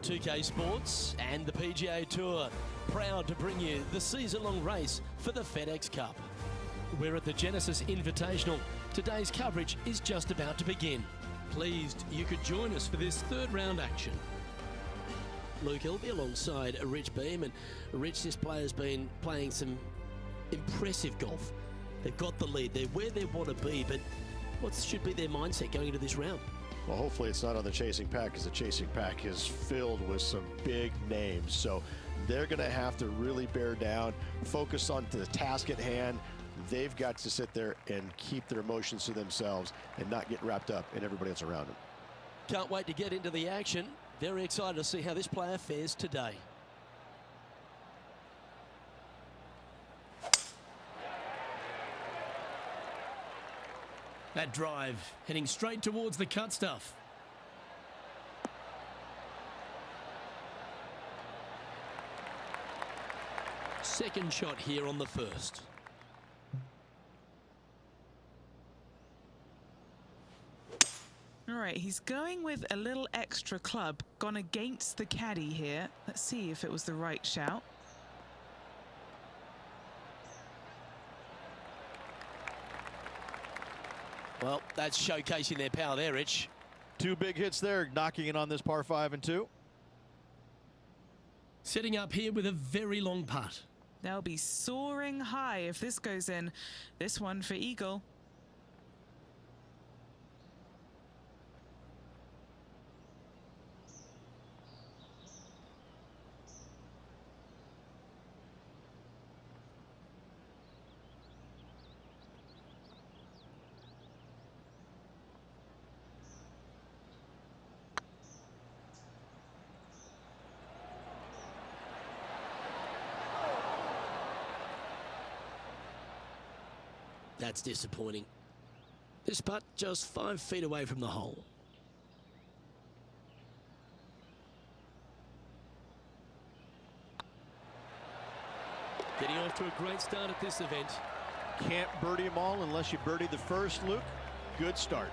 2K Sports and the PGA Tour, proud to bring you the season-long race for the FedEx Cup. We're at the Genesis Invitational. Today's coverage is just about to begin. Pleased you could join us for this third round action. Luke Elby alongside Rich Beam, and Rich, this player's been playing some impressive golf. They've got the lead, they're where they want to be, but what should be their mindset going into this round? Well, hopefully it's not on the chasing pack, because the chasing pack is filled with some big names. So they're going to have to really bear down, focus on the task at hand. They've got to sit there and keep their emotions to themselves and not get wrapped up in everybody else around them. Can't wait to get into the action. Very excited to see how this player fares today. That drive heading straight towards the cut stuff. Second shot here on the first. All right, he's going with a little extra club, gone against the caddy here. Let's see if it was the right shout. Well, that's showcasing their power there, Rich. Two big hits there, knocking it on this par 5 and 2. Setting up here with a very long putt. They'll be soaring high if this goes in. This one for eagle. That's disappointing. This putt just 5 feet away from the hole. Getting off to a great start at this event. Can't birdie them all unless you birdie the first, Luke. Good start.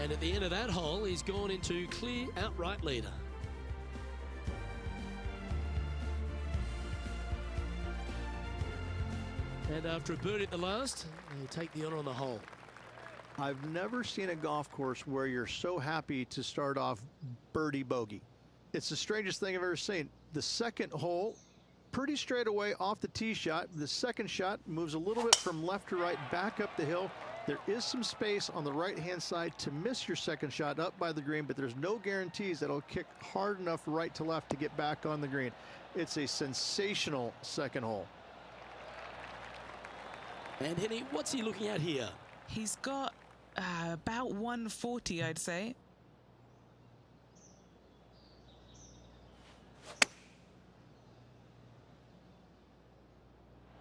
And at the end of that hole, he's gone into clear outright leader. And after a birdie at the last, they take the honor on the hole. I've never seen a golf course where you're so happy to start off birdie bogey. It's the strangest thing I've ever seen. The second hole, pretty straight away off the tee shot. The second shot moves a little bit from left to right, back up the hill. There is some space on the right-hand side to miss your second shot up by the green, but there's no guarantees that it'll kick hard enough right to left to get back on the green. It's a sensational second hole. And Henny, what's he looking at here? He's got about 140, I'd say.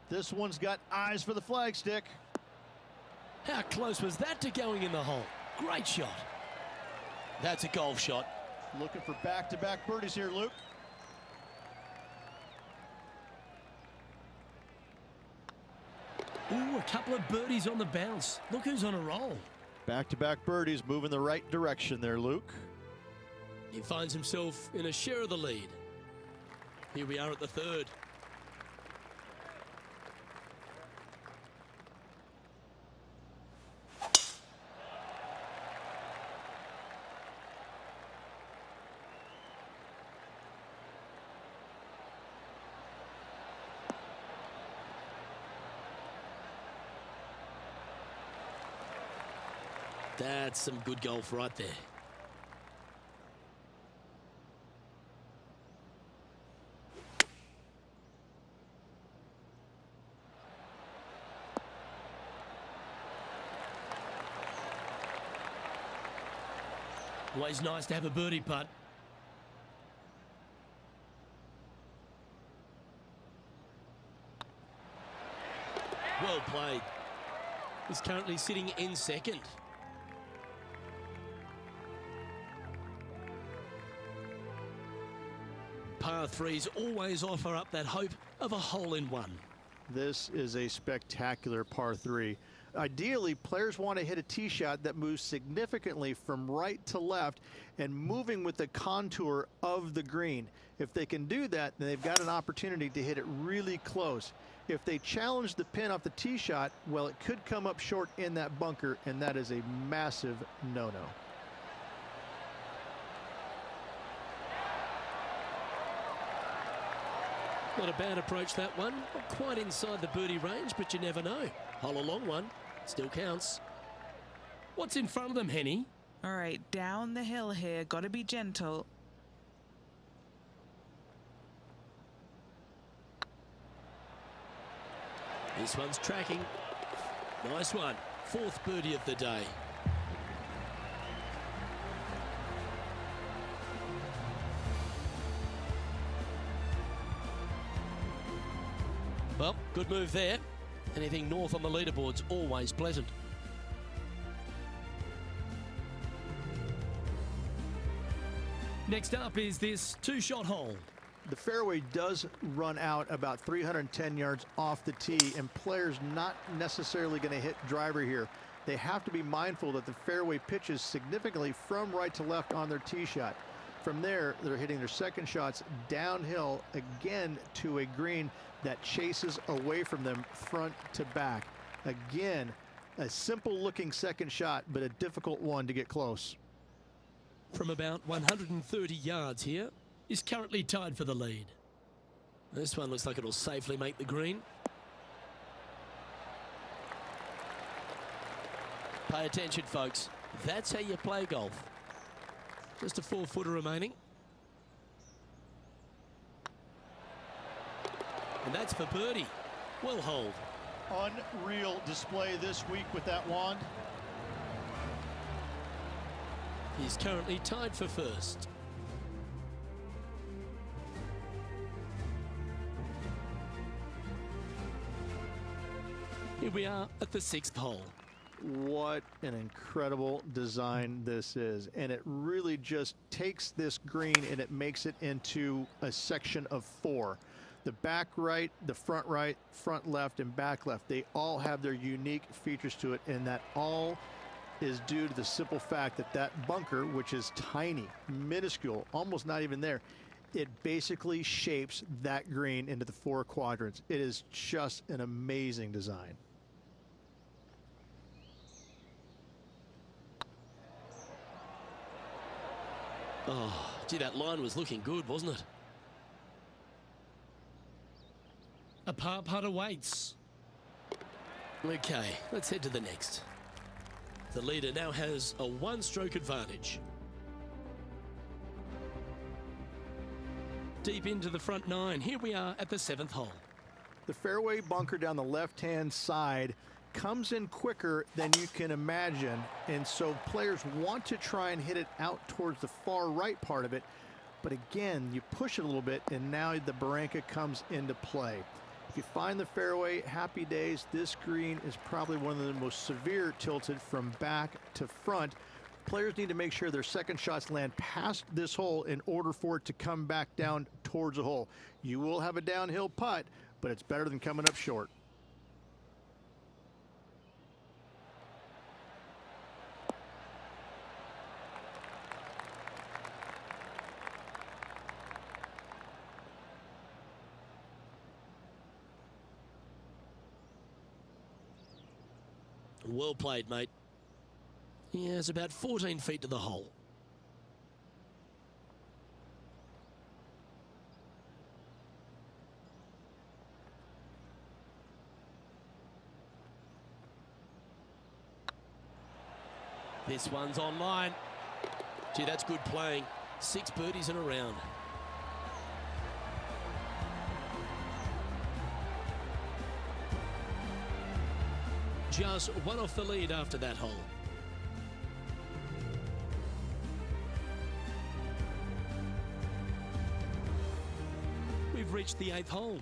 This one's got eyes for the flagstick. How close was that to going in the hole? Great shot. That's a golf shot. Looking for back-to-back birdies here, Luke. Ooh, a couple of birdies on the bounce. Look who's on a roll. Back-to-back birdies, moving the right direction there, Luke. He finds himself in a share of the lead. Here we are at the third. That's some good golf right there. Always nice to have a birdie putt. Well played. He's currently sitting in second. Par threes always offer up that hope of a hole-in-one. This is a spectacular par 3. Ideally, players want to hit a tee shot that moves significantly from right to left and moving with the contour of the green. If they can do that, then they've got an opportunity to hit it really close. If they challenge the pin off the tee shot, well, it could come up short in that bunker, and that is a massive no-no. Not a bad approach, that one. Not quite inside the birdie range, but you never know. Hole a long one. Still counts. What's in front of them, Henny? All right, down the hill here. Got to be gentle. This one's tracking. Nice one. Fourth birdie of the day. Well, good move there. Anything north on the leaderboard's always pleasant. Next up is this two-shot hole. The fairway does run out about 310 yards off the tee, and players not necessarily going to hit driver here. They have to be mindful that the fairway pitches significantly from right to left on their tee shot. From there, they're hitting their second shots downhill again to a green that chases away from them front to back. Again, a simple looking second shot, but a difficult one to get close. From about 130 yards here, is currently tied for the lead. This one looks like it'll safely make the green. Pay attention, folks. That's how you play golf. Just a 4-footer remaining. And that's for birdie. Well holed. Unreal display this week with that wand. He's currently tied for first. Here we are at the 6th hole. What an incredible design this is, and it really just takes this green and it makes it into a section of 4. The back right, the front right, front left, and back left, they all have their unique features to it, and that all is due to the simple fact that that bunker, which is tiny, minuscule, almost not even there, it basically shapes that green into the 4 quadrants. It is just an amazing design. Oh, gee, that line was looking good, wasn't it? A par putt awaits. Okay, let's head to the next. The leader now has a 1-stroke advantage. Deep into the front 9. Here we are at the 7th hole. The fairway bunker down the left-hand side comes in quicker than you can imagine, and so players want to try and hit it out towards the far right part of it, but again, you push it a little bit and now the barranca comes into play. If you find the fairway, happy days. This green is probably one of the most severe tilted from back to front. Players need to make sure their second shots land past this hole in order for it to come back down towards the hole. You will have a downhill putt, but it's better than coming up short. Well played, mate. Yeah, it's about 14 feet to the hole. This one's online. Gee, that's good playing. 6 birdies in a round. Just one off the lead after that hole. We've reached the 8th hole.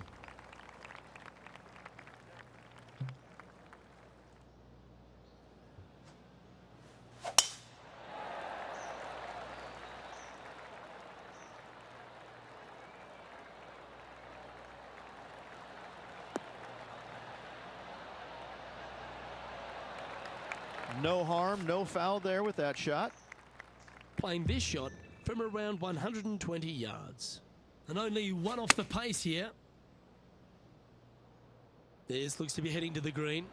No harm, no foul there with that shot. Playing this shot from around 120 yards. And only one off the pace here. This looks to be heading to the green.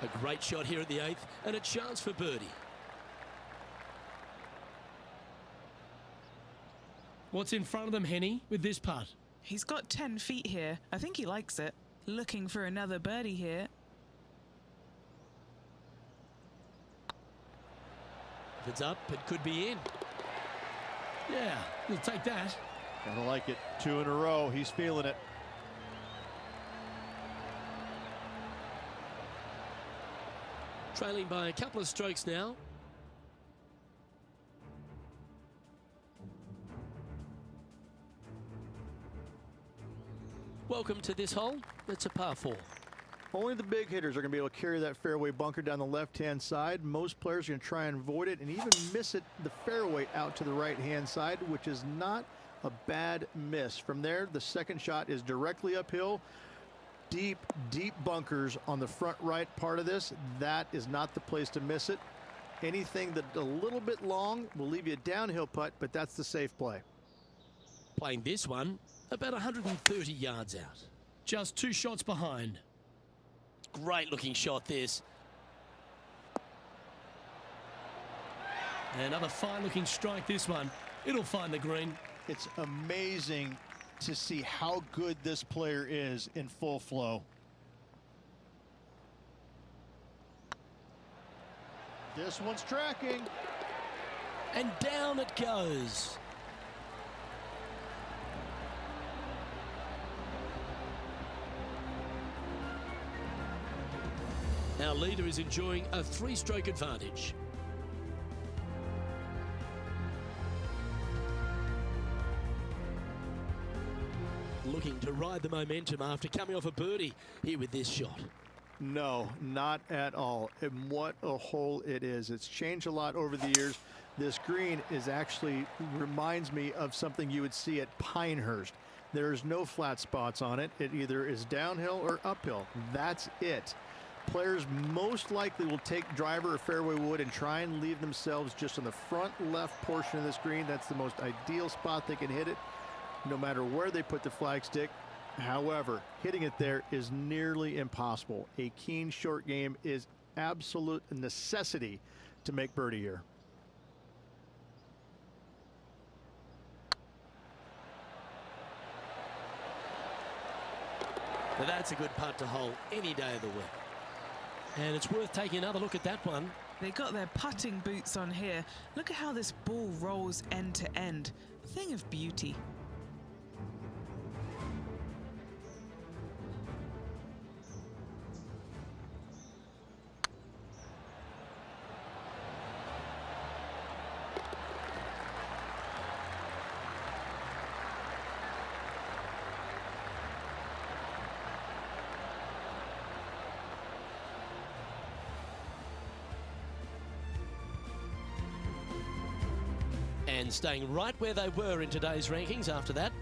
A great shot here at the 8th and a chance for birdie. What's in front of them, Henny, with this putt? He's got 10 feet here. I think he likes it. Looking for another birdie here. If it's up, it could be in. Yeah, we'll take that. Gotta like it. 2 in a row. He's feeling it. Trailing by a couple of strokes now. Welcome to this hole. It's a par 4. Only the big hitters are going to be able to carry that fairway bunker down the left-hand side. Most players are going to try and avoid it and even miss it the fairway out to the right-hand side, which is not a bad miss. From there, the second shot is directly uphill. Deep, deep bunkers on the front right part of this. That is not the place to miss it. Anything that a little bit long will leave you a downhill putt, but that's the safe play. Playing this one about 130 yards out. Just 2 shots behind. Great looking shot this. Another fine looking strike this one. It'll find the green. It's amazing to see how good this player is in full flow. This one's tracking. And down it goes. Our leader is enjoying a 3-stroke advantage. Looking to ride the momentum after coming off a birdie here with this shot. No, not at all. And what a hole it is. It's changed a lot over the years. This green is actually reminds me of something you would see at Pinehurst. There's no flat spots on it. It either is downhill or uphill. That's it. Players most likely will take driver or fairway wood and try and leave themselves just on the front left portion of this green. That's the most ideal spot they can hit it, no matter where they put the flagstick. However, hitting it there is nearly impossible. A keen short game is absolute necessity to make birdie here. Now that's a good putt to hole any day of the week. And it's worth taking another look at that one. They got their putting boots on here. Look at how this ball rolls end to end. A thing of beauty. And staying right where they were in today's rankings after that.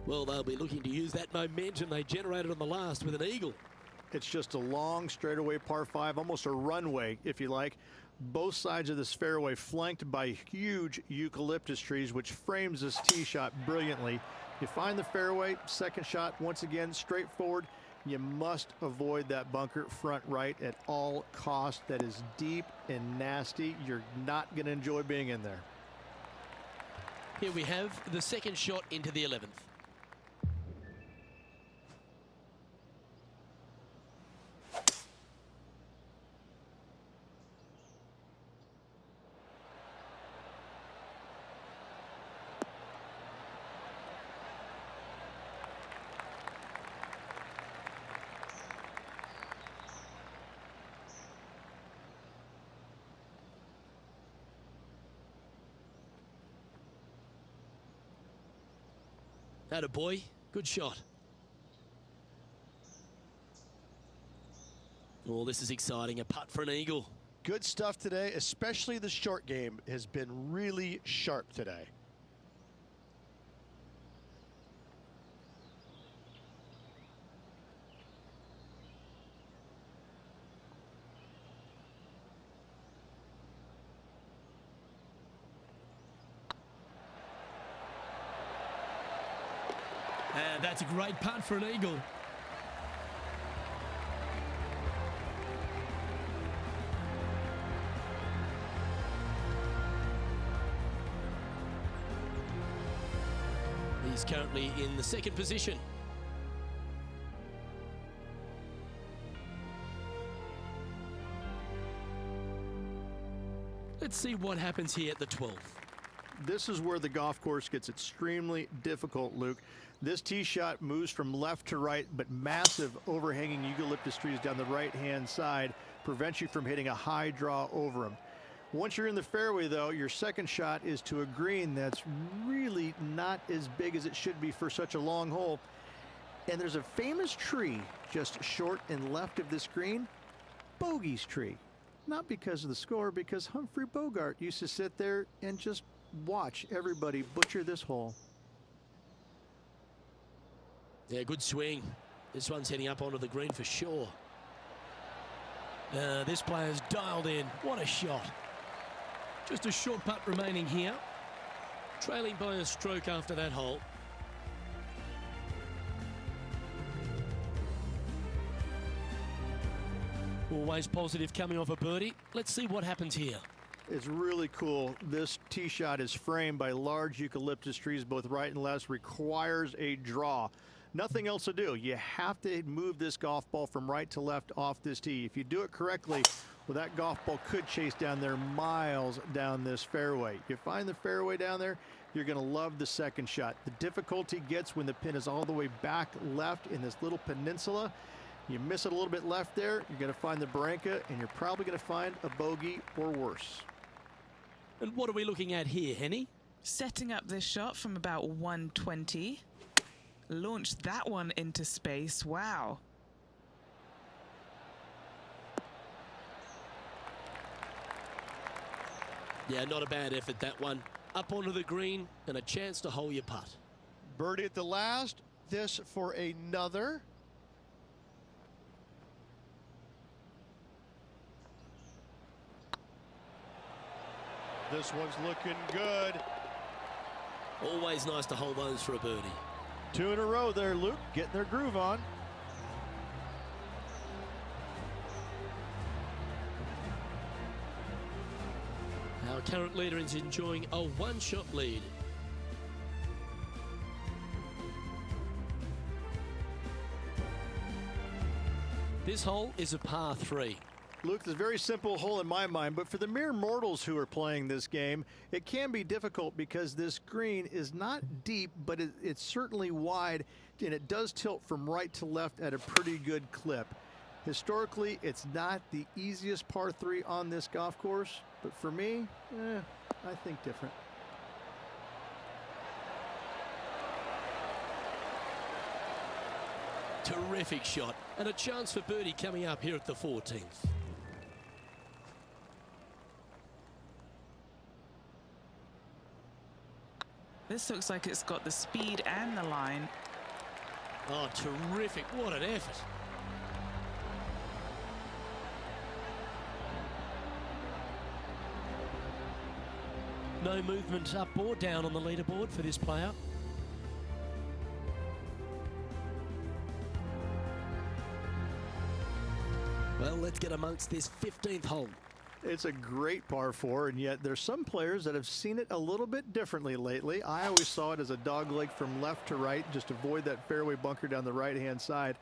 Well, they'll be looking to use that momentum they generated on the last with an eagle. It's just a long straightaway par 5, almost a runway, if you like. Both sides of this fairway flanked by huge eucalyptus trees, which frames this tee shot brilliantly. You find the fairway, second shot, once again, straightforward. You must avoid that bunker front right at all costs. That is deep and nasty. You're not going to enjoy being in there. Here we have the second shot into the 11th. Atta boy, good shot. Oh, this is exciting. A putt for an eagle. Good stuff today, especially the short game has been really sharp today. And that's a great putt for an eagle. He's currently in the second position. Let's see what happens here at the 12th. This is where the golf course gets extremely difficult, Luke. This tee shot moves from left to right, but massive overhanging eucalyptus trees down the right-hand side prevents you from hitting a high draw over them. Once you're in the fairway, though, your second shot is to a green that's really not as big as it should be for such a long hole. And there's a famous tree just short and left of this green, Bogey's tree. Not because of the score, because Humphrey Bogart used to sit there and just watch everybody butcher this hole. Yeah, good swing. This one's heading up onto the green for sure. This player's dialed in. What a shot. Just a short putt remaining here. Trailing by a stroke after that hole. Always positive coming off a birdie. Let's see what happens here. It's really cool. This tee shot is framed by large eucalyptus trees, both right and left, requires a draw. Nothing else to do. You have to move this golf ball from right to left off this tee. If you do it correctly, well, that golf ball could chase down there miles down this fairway. You find the fairway down there, you're going to love the second shot. The difficulty gets when the pin is all the way back left in this little peninsula. You miss it a little bit left there, you're going to find the barranca, and you're probably going to find a bogey or worse. And what are we looking at here, Henny? Setting up this shot from about 120. Launched that one into space. Wow. Yeah, not a bad effort, that one. Up onto the green and a chance to hole your putt. Birdie at the last. This for another. This one's looking good. Always nice to hold those for a birdie. 2 in a row there, Luke, getting their groove on. Our current leader is enjoying a one-shot lead. This hole is a par 3. Luke, it's a very simple hole in my mind, but for the mere mortals who are playing this game, it can be difficult because this green is not deep, but it's certainly wide, and it does tilt from right to left at a pretty good clip. Historically, it's not the easiest par 3 on this golf course, but for me, I think different. Terrific shot, and a chance for birdie coming up here at the 14th. This looks like it's got the speed and the line. Oh, terrific. What an effort. No movement up or down on the leaderboard for this player. Well, let's get amongst this 15th hole. It's a great par 4, and yet there's some players that have seen it a little bit differently lately. I always saw it as a dog leg from left to right, just avoid that fairway bunker down the right-hand side.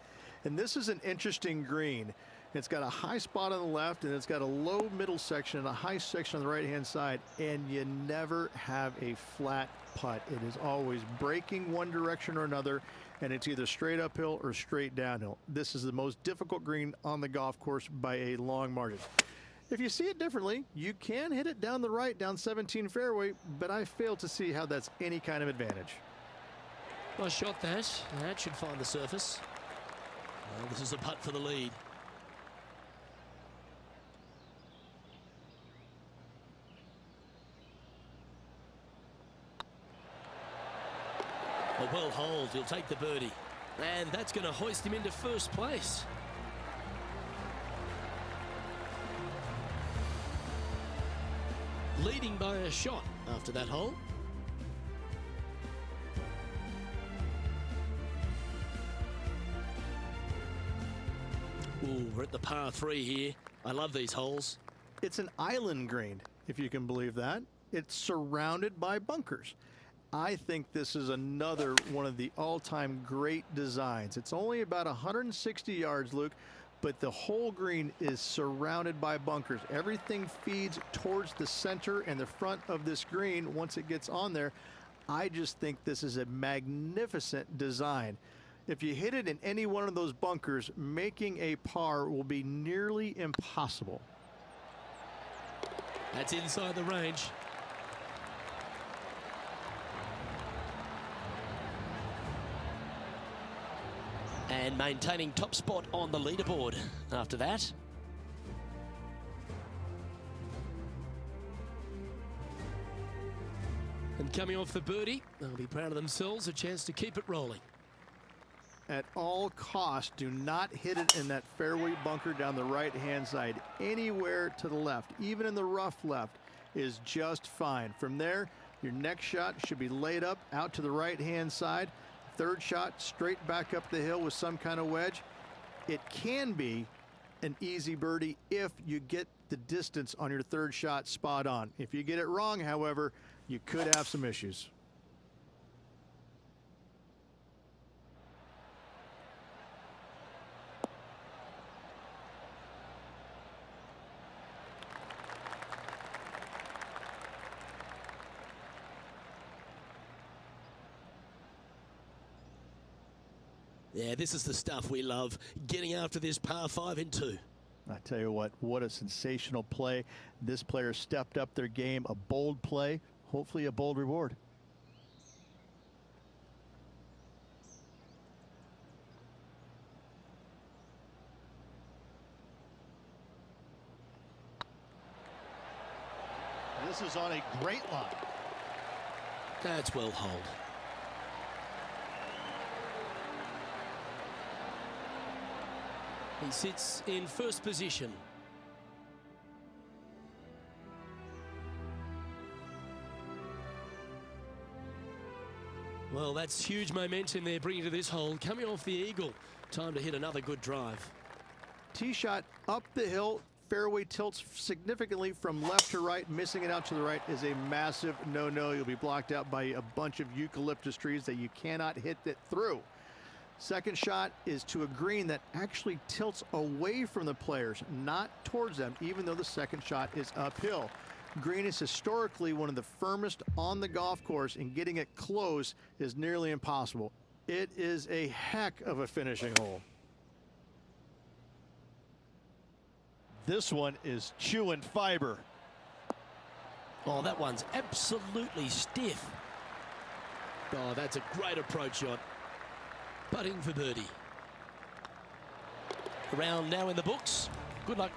And this is an interesting green. It's got a high spot on the left, and it's got a low middle section and a high section on the right-hand side, and you never have a flat putt. It is always breaking one direction or another, and it's either straight uphill or straight downhill. This is the most difficult green on the golf course by a long margin. If you see it differently, you can hit it down the right, down 17 fairway, but I fail to see how that's any kind of advantage. Nice shot that. That should find the surface. Well, this is a putt for the lead. A well holed, he'll take the birdie. And that's going to hoist him into first place. Leading by a shot after that hole. Ooh, we're at the par 3 here. I love these holes. It's an island green, if you can believe that. It's surrounded by bunkers. I think this is another one of the all-time great designs. It's only about 160 yards, Luke, but the whole green is surrounded by bunkers. Everything feeds towards the center and the front of this green once it gets on there. I just think this is a magnificent design. If you hit it in any one of those bunkers, making a par will be nearly impossible. That's inside the range. And maintaining top spot on the leaderboard after that. And coming off the birdie, they'll be proud of themselves, a chance to keep it rolling. At all costs, do not hit it in that fairway bunker down the right-hand side. Anywhere to the left, even in the rough left, is just fine. From there, your next shot should be laid up out to the right-hand side. Third shot, straight back up the hill with some kind of wedge. It can be an easy birdie if you get the distance on your third shot spot on. If you get it wrong, however, you could have some issues. Yeah, this is the stuff we love, getting after this par 5 in 2. I tell you what a sensational play. This player stepped up their game, a bold play, hopefully a bold reward. This is on a great line. That's well holed. He sits in first position. Well, that's huge momentum they're bringing to this hole. Coming off the eagle, time to hit another good drive. Tee shot up the hill, fairway tilts significantly from left to right. Missing it out to the right is a massive no-no. You'll be blocked out by a bunch of eucalyptus trees that you cannot hit it through. Second shot is to a green that actually tilts away from the players, not towards them, even though the second shot is uphill. Green is historically one of the firmest on the golf course, and getting it close is nearly impossible. It is a heck of a finishing hole. This one is chewing fiber. Oh, that one's absolutely stiff. Oh, that's a great approach shot. Putting for birdie. Round now in the books. Good luck.